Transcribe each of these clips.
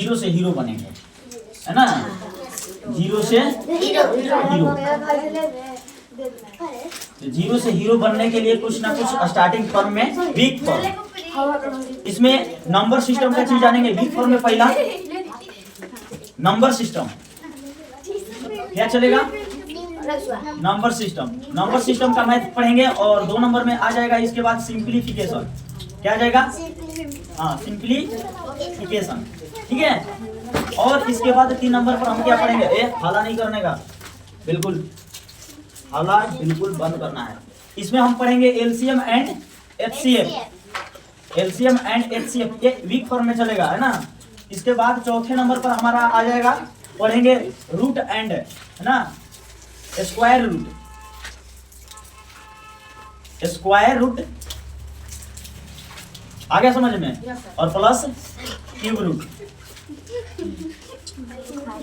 Zero से hero बनेंगे, है ना, जीरो से हीरो। तो जीरो से हीरो बनने के लिए कुछ ना कुछ स्टार्टिंग फॉर्म में वीक फॉर्म, इसमें नंबर सिस्टम का चीज जानेंगे। वीक फॉर्म में पहला नंबर सिस्टम क्या चलेगा, नंबर सिस्टम। नंबर सिस्टम का मैथ पढ़ेंगे और 2 नंबर में आ जाएगा इसके बाद सिंप्लीफिकेशन। क्या आ जाएगा, हाँ सिंप्लीफिकेशन, ठीक है। और इसके बाद 3 नंबर पर हम क्या पढ़ेंगे, हाला नहीं करने का, बिल्कुल हाला बिल्कुल बंद करना है। इसमें हम पढ़ेंगे LCM and HCF. LCM and HCF ये वीक फॉर्म में चलेगा, है ना। इसके बाद चौथे नंबर पर हमारा आ जाएगा, पढ़ेंगे रूट एंड, है ना, स्क्वायर रूट। स्क्वायर रूट आ गया समझ में, और प्लस क्यूब रूट,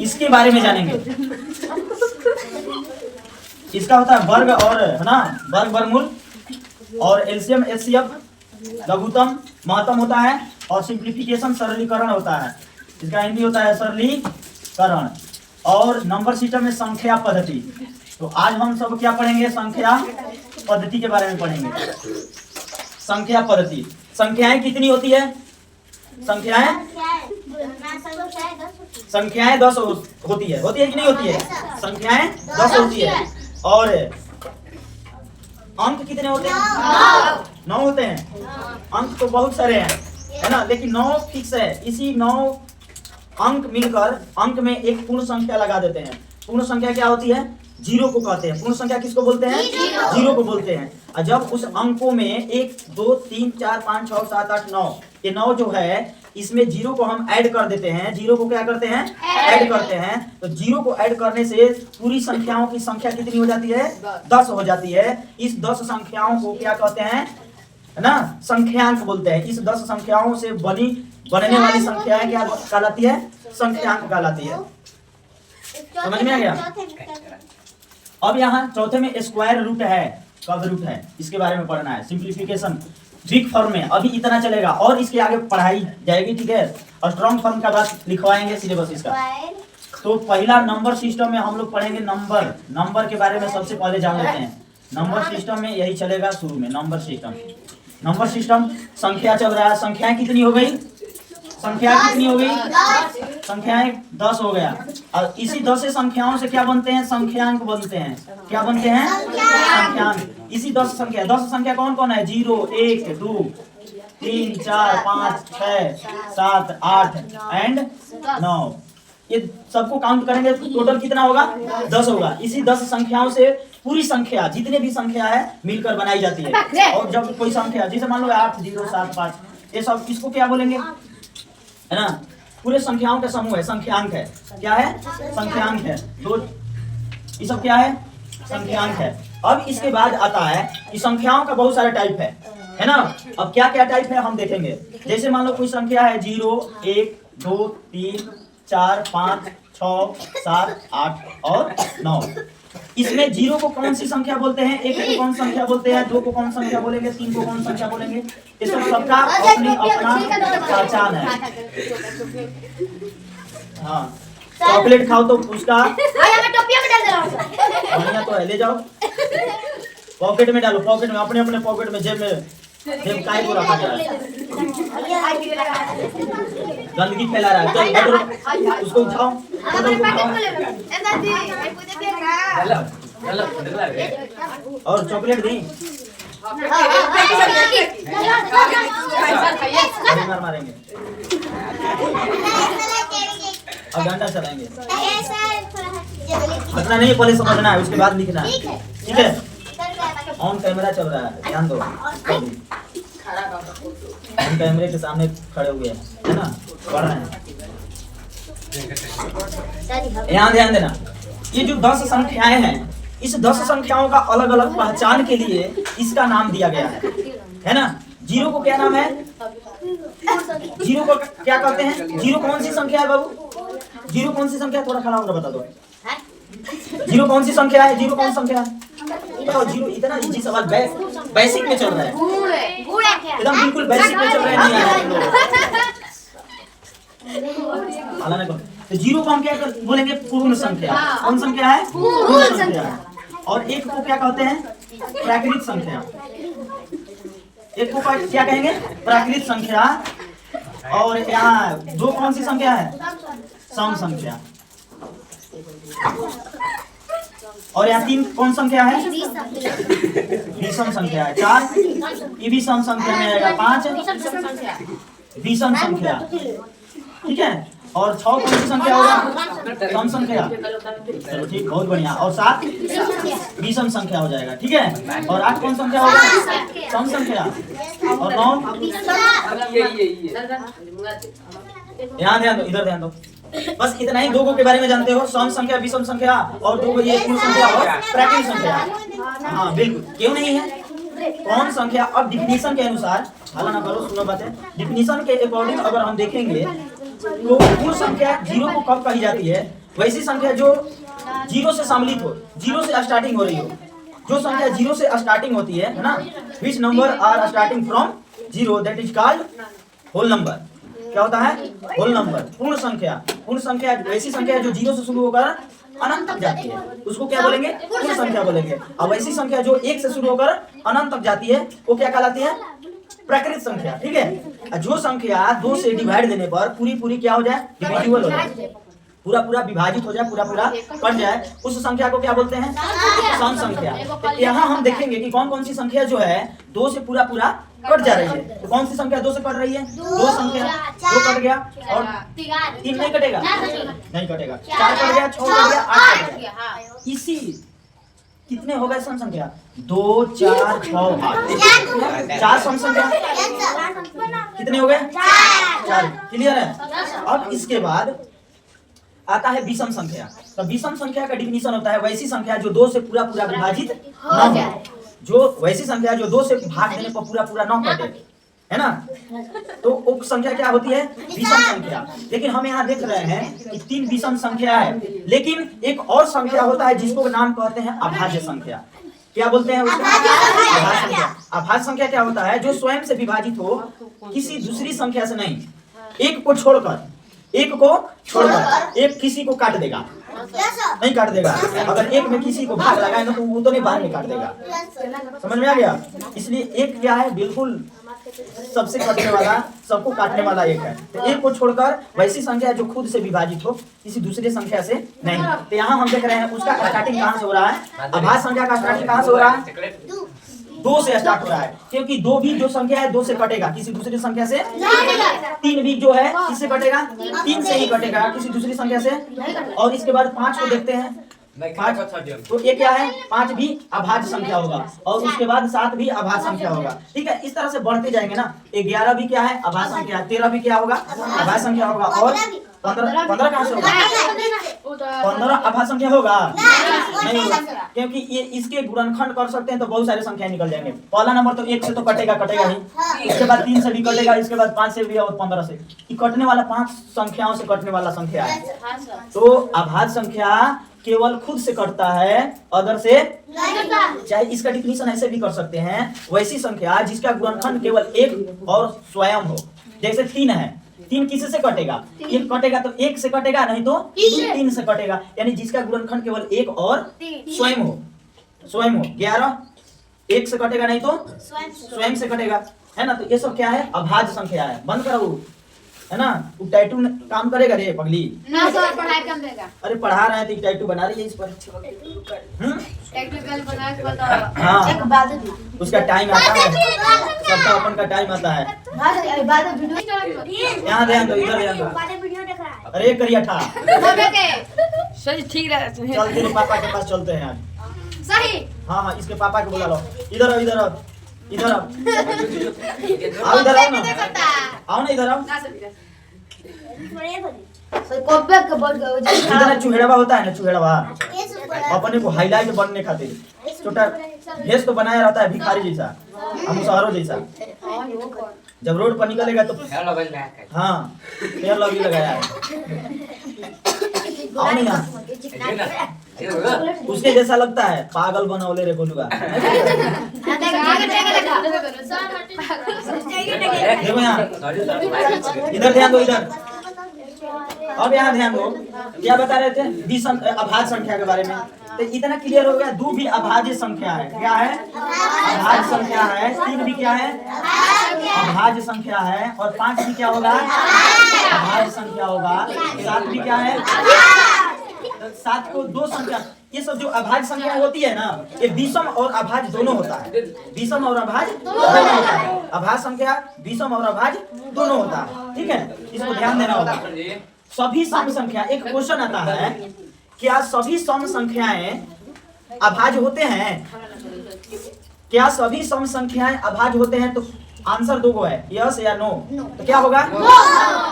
इसके बारे में जानेंगे। इसका होता है वर्ग और, है ना, वर्ग वर्गमूल, और एलसीएम एचसीएफ लघुत्तम महत्तम होता है, और सिंप्लीफिकेशन सरलीकरण होता है। इसका हिंदी होता है सरलीकरण। और नंबर सिस्टम में संख्या पद्धति। तो आज हम सब क्या पढ़ेंगे, संख्या पद्धति के बारे में पढ़ेंगे। संख्या पद्धति, संख्याएं कितनी होती है, संख्याएं 10 होती है कि नहीं होती है, संख्याएं 10 होती है। और अंक कितने होते हैं, 9 होते हैं। अंक तो बहुत सारे हैं, है ना, लेकिन 9 फिक्स है। इसी 9 अंक मिलकर अंक में एक पूर्ण संख्या लगा देते हैं। पूर्ण संख्या क्या होती है, जीरो को कहते हैं। पूर्ण संख्या किसको बोलते हैं, जीरो को बोलते हैं। और जब उस अंकों में 1 2 3 4 5 6 7 8 9, ये 9 जो है, इसमें जीरो को हम ऐड कर देते हैं। जीरो को क्या करते हैं, ऐड करते हैं। तो जीरो को ऐड करने से पूरी संख्याओं की संख्या कितनी हो जाती है, 10 हो जाती है। इस 10 संख्याओं को क्या कहते हैं, है ना, संख्यांक बोलते हैं। इस 10 संख्याओं से बनने वाली संख्याएं क्या कहलाती है, संख्यांक कहलाती है। समझ में आ गया। अब यहाँ चौथे में स्क्वायर रूट है, कब रूट है, इसके बारे में पढ़ना है। सिंप्लीफिकेशन वीक फॉर्म में अभी इतना चलेगा, और इसके आगे पढ़ाई जाएगी, ठीक है। और स्ट्रॉन्ग फॉर्म का बात लिखवाएंगे सिलेबस इसका। तो पहला नंबर सिस्टम में हम लोग पढ़ेंगे नंबर के बारे में सबसे पहले जान लेते हैं। नंबर सिस्टम में यही चलेगा शुरू में, नंबर सिस्टम। संख्या चल रहा है, संख्याएं कितनी हो गई, संख्याएं 10 हो गया। और इसी 10 संख्याओं से क्या बनते हैं, संख्यांक बनते हैं। क्या बनते हैं, संख्यांक। इसी 10 संख्या कौन कौन है, 0 1 2 3 4 5 6 7 8 एंड 9। ये सबको काउंट करेंगे तो टोटल कितना होगा, 10 होगा। इसी 10 संख्याओं से पूरी संख्या, जितने भी संख्या है, मिलकर बनाई जाती है। और जब कोई संख्या, जैसे मान लो 8 0 7 5, ये सब इसको क्या बोलेंगे, है ना, पूरे संख्याओं का समूह है, संख्यांक है। क्या है, संख्यांक है। तो ये सब क्या है, संख्यांक है। अब इसके बाद आता है कि संख्याओं का बहुत सारे टाइप है ना। अब क्या क्या टाइप है हम देखेंगे। जैसे मान लो कोई संख्या है 0 1 2 3 4 5 6 7 8 और 9। इसमें 0 को कौन सी संख्या बोलते हैं, 1 को कौन संख्या बोलते हैं, 2 को कौन संख्या बोलेंगे, 3 को कौन संख्या बोलेंगे। ये सब सबका अपनी अपना पहचान है। हाँ, चॉकलेट खाओ तो उसका बढ़िया तो है, ले जाओ पॉकेट में डालो, पॉकेट में, अपने अपने पॉकेट में, जेब में, जेब काय को रखा जा रहा है, गंदगी फैला रहा है। चल उसको उठाओ, और चॉकलेट दी, मारेंगे और डंडा चलाएंगे। हंसना नहीं, पहले समझना है, उसके बाद लिखना है, ठीक है। ऑन कैमरा चल रहा है, ध्यान दो। हम कैमरे के सामने खड़े हुए हैं, है ना, पढ़ रहे हैं। यहाँ ध्यान देना, ये जो 10 संख्याएं हैं, इस 10 संख्याओं का अलग अलग पहचान के लिए इसका नाम दिया गया है ना। 0 को क्या नाम है, 0 को क्या कहते हैं, 0 कौन सी संख्या है बाबू, 0 कौन सी संख्या है, थोड़ा खड़ा होकर बता दो। 0 कौन सी संख्या है, 0 कौन संख्या है, बताओ। 0 इतना इजी सवाल, बेसिक में चल रहा है, एकदम बिल्कुल बेसिक में चल रहा है, नहीं आ रहा है। हलाना करो। तो 0 को हम क्या बोलेंगे? पूर्ण संख्या। कौन संख्या है? पूर्ण संख्या। और 1 को क्या कहते हैं? प्राकृत संख्या। 1 को क्या कहेंगे? प्राकृत संख्या। और यहाँ 2 कौन सी संख्या है? सम संख्या। और यहाँ 3 कौन संख्या है? विषम संख्या है। 4 ये भी सम संख्या में आएगा। 5 विषम संख्या, ठीक है। और 6 कौन सी संख्या होगा? सम संख्या। चलो ठीक, बहुत बढ़िया। और 7 विषम संख्या हो जाएगा, ठीक है। और 8 कौन संख्या होगा? सम संख्या। और 9 यहाँ ध्यान दो, इधर ध्यान दो। बस इतना ही 2 के बारे में जानते हो, सम संख्या, विषम संख्या, और 2 ये पूर्ण संख्या और प्राकृत संख्या। हाँ बिल्कुल, क्यों नहीं है? कौन संख्या? अब डिफिनीशन के अनुसार, हल्ला ना करो, सुनो बातें। डिफिनीशन के अकॉर्डिंग अगर हम देखेंगे तो पूर्ण संख्या 0 को कब कही जाती है? वैसी संख्या जो 0 से सम्मिलित हो, 0 से स्टार्टिंग हो रही हो। जो संख्या 0 से स्टार्टिंग होती है ना, which number are starting from 0 that is called whole number. क्या होता है? होल नंबर, पूर्ण संख्या। पूर्ण संख्या वैसी संख्या है जो 0 से शुरू होकर अनंत तक जाती है, उसको क्या बोलेंगे? पूर्ण संख्या बोलेंगे। और वैसी संख्या जो 1 से शुरू होकर अनंत तक जाती है वो क्या कहलाती है? प्राकृत संख्या, ठीक है। जो संख्या 2 से डिवाइड देने पर पूरी क्या हो जाए? डिविजिबल हो जाए, पूरा विभाजित हो जाए, पूरा कट जाए, उस संख्या को क्या बोलते हैं? सम संख्या। यहाँ हम देखेंगे कि कौन कौन सी संख्या जो है 2 से पूरा कट जा रही है। तो कौन सी संख्या 2 से कट रही है? 2 संख्या, 2 कट गया, और 3 नहीं कटेगा, नहीं कटेगा। 4 कट गया, 6 कट गया, 8 कट गया। इसी कितने हो गए सम संख्या? 2, 4, 6, 8। 4 सम संख्या कितने हो गए? 4। क्लियर है? अब इसके बाद आता है विषम संख्या। तो विषम संख्या का डिफिनीशन होता है वैसी संख्या जो 2 से पूरा विभाजित न हो। जो वैसी संख्या जो 2 से भाग देने पर पूरा न कटे, है ना, तो वो संख्या क्या होती है? विषम संख्या। लेकिन हम यहाँ देख रहे हैं कि 3 विषम संख्या है, लेकिन एक और संख्या होता है जिसको नाम कहते हैं अभाज्य संख्या। क्या बोलते हैं उसको? अभाज्य संख्या। अभाज्य संख्या क्या होता है? जो स्वयं से विभाजित हो, किसी दूसरी संख्या से नहीं। एक को छोड़कर एक किसी को काट देगा, नहीं काट देगा। अगर एक में किसी को भाग लगाए तो वो तो नहीं, बाद में काट देगा। समझ में आ गया? इसलिए एक क्या है? बिल्कुल सबसे कटने वाला, सबको काटने वाला एक है। तो एक को छोड़कर वैसी संख्या जो खुद से विभाजित हो, किसी दूसरी संख्या से नहीं। तो यहाँ हम देख रहे हैं उसका स्टार्टिंग कहाँ से हो रहा है? अभाज्य संख्या का स्टार्टिंग कहाँ से हो रहा है? 2 से स्टार्ट हो रहा है, क्योंकि 2 भी जो संख्या है 2 से कटेगा, किसी दूसरी संख्या से। 3 भी जो है किससे कटेगा? 3 से ही कटेगा, किसी दूसरी संख्या से। और इसके बाद 5 को देखते हैं। 5 तो ये क्या है? 5 भी अभाज्य संख्या होगा, और उसके बाद 7 भी अभाज्य संख्या होगा, ठीक है। इस तरह से बढ़ते जाएंगे ना। 11 भी क्या है? अभाज्य संख्या। 13 भी क्या होगा? अभाज्य संख्या होगा। और 15 कहाँ से होगा? 15 अभाज्य संख्या होगा? नहीं होगा, क्योंकि ये इसके गुणनखंड कर सकते हैं तो बहुत सारे संख्या निकल जाएंगे। पहला नंबर तो 1 से तो कटेगा ही, इसके बाद 3 से भी कटेगा, इसके बाद 5 से भी और 15 से। ये कटने वाला 5 संख्याओं से कटने वाला संख्या है। तो अभाज्य संख्या केवल खुद से कटता है, अदर से चाहे इसका डिफिनीशन ऐसे भी कर सकते हैं, वैसी संख्या जिसका गुणनखंड केवल 1 और स्वयं हो। जैसे 3 है, 3 किसी से कटेगा? 3 कटेगा तो 1 से कटेगा, नहीं तो 3 से कटेगा, यानी जिसका गुणनखंड केवल 1 और स्वयं हो। 11 1 से कटेगा, नहीं तो स्वयं से कटेगा, है ना। तो ये सब क्या है? अभाज्य संख्या है। बंद करो, है ना। वो टैटू काम करेगा रे पगली ना, सर पढ़ाई कम देगा। अरे पढ़ा रहे हैं तो टैटू बना रही है इस पर। टेक्निकल बना के बताओ। हाँ, एक बात उसका टाइम आता है, सबका अपन का टाइम आता है। यहाँ ध्यान दो, इधर ध्यान दो। अरे करिया था सही, ठीक है। चल तेरे पापा के पास चलते हैं आज। सही। हाँ, इसके पापा को बुला लो। इधर आओ, इधर आओ, इधर आओ, आओ इधर आओ ना, आओ ना इधर आओ। इधर चूहेड़वा होता है ना, चूहेड़वा अपने को हाईलाइट बनने खातिर छोटा भेस तो बनाया रहता है, भिखारी जैसा, मुसहरो जैसा। जब रोड पर निकलेगा तो हाँ पेड़ लगी लगाया है। आओ नहीं यहाँ, उसके जैसा लगता है। पागल बनौले रे गोलुआ। देखो यहाँ, इधर ध्यान दो, इधर अब यहाँ ध्यान दो, क्या बता रहे थे विषम अभाज्य संख्या के बारे में। तो इतना क्लियर हो गया, 2 भी अभाज्य संख्या है। क्या है? अभाज्य संख्या है। 3 भी क्या है? अभाज्य संख्या है। और 5 भी क्या होगा? अभाज्य संख्या होगा। 7 भी क्या है? 7 को 2 संख्या, ये सब जो अभाज्य संख्या होती है ना, ये विषम और अभाज्य दोनों होता है। विषम और अभाज्य दोनों होता है। अभाज्य संख्या विषम और अभाज्य दोनों होता है। ठीक है, इसको ध्यान देना होगा। सभी सम संख्या, एक क्वेश्चन आता है, क्या सभी सम संख्याएं अभाज्य होते हैं? क्या सभी सम संख्याएं अभाज्य होते हैं? तो आंसर 2 को है, यस या नो। तो क्या होगा?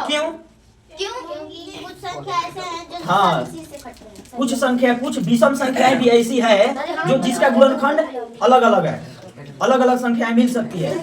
क्यों? क्योंकि कुछ संख्या ऐसे हैं जो हाँ, इसी से कट रहे हैं। कुछ संख्या, कुछ विषम संख्याएं भी ऐसी है जो जिसका गुणनखंड अलग अलग है, अलग अलग संख्याएं मिल सकती है।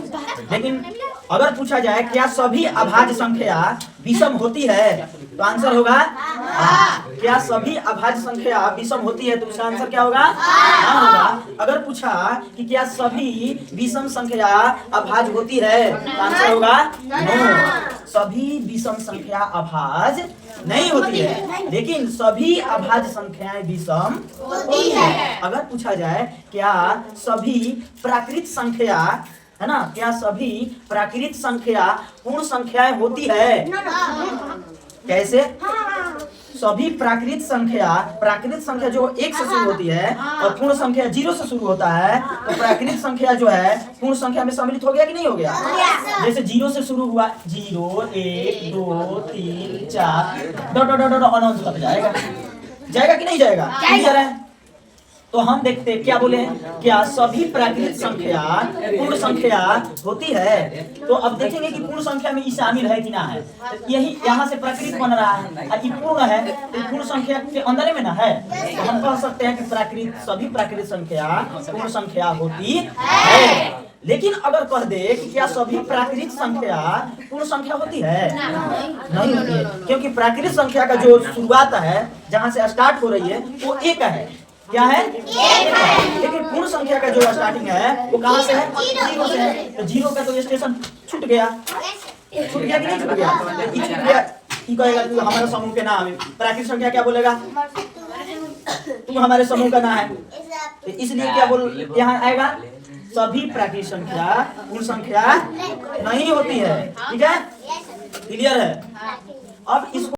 लेकिन अगर पूछा जाए क्या सभी अभाज्य संख्या विषम होती है, तो आंसर होगा हाँ। क्या सभी अभाज्य संख्या विषम होती है, तो उसका आंसर क्या होगा? हाँ होगा। अगर पूछा कि क्या सभी विषम संख्या अभाज्य होती है, तो आंसर होगा नो। सभी विषम संख्या अभाज्य नहीं होती है, लेकिन सभी अभाज्य संख्याएं विषम होती है। अगर पूछा जाए क्या सभी प्राकृत संख्या, है ना, क्या सभी प्राकृत संख्या पूर्ण संख्याएं होती है? कैसे? सभी प्राकृत संख्या जो 1 से शुरू होती है और पूर्ण संख्या 0 से शुरू होता है, तो प्राकृत संख्या जो है पूर्ण संख्या में सम्मिलित हो गया कि नहीं हो गया? जैसे 0 से शुरू हुआ, 0 1 2 3 4 डॉट अनंत तक जाएगा कि नहीं जाएगा? क्लियर है? तो हम देखते हैं क्या बोले, क्या सभी प्राकृत संख्या पूर्ण संख्या होती है? तो अब देखेंगे कि पूर्ण संख्या में ये शामिल है कि ना है। तो यही यहाँ से प्राकृत बन रहा है और ये पूर्ण है, तो पूर्ण संख्या के अंदर में ना है, तो हम कह सकते हैं कि सभी प्राकृत संख्या पूर्ण संख्या होती है। लेकिन अगर कह दे कि क्या सभी प्राकृत संख्या पूर्ण संख्या होती है? नहीं होती है, क्योंकि प्राकृत संख्या का जो शुरुआत है, जहाँ से स्टार्ट हो रही है, वो 1 है। क्या है? 1 है। लेकिन पूर्ण संख्या का जो स्टार्टिंग है वो कहाँ से है? 0 से है। तो 0 का तो स्टेशन छूट गया कि नहीं छूट गया? छूट गया। ये कहेगा तू हमारे समूह के नाम है। प्राकृत संख्या क्या बोलेगा? तू हमारे समूह का नाम है। तो इसलिए क्या बोल यहाँ आएगा? सभी प्राकृत संख्या पूर्ण संख्या नहीं होती है। ठीक है, क्लियर है? अब इसको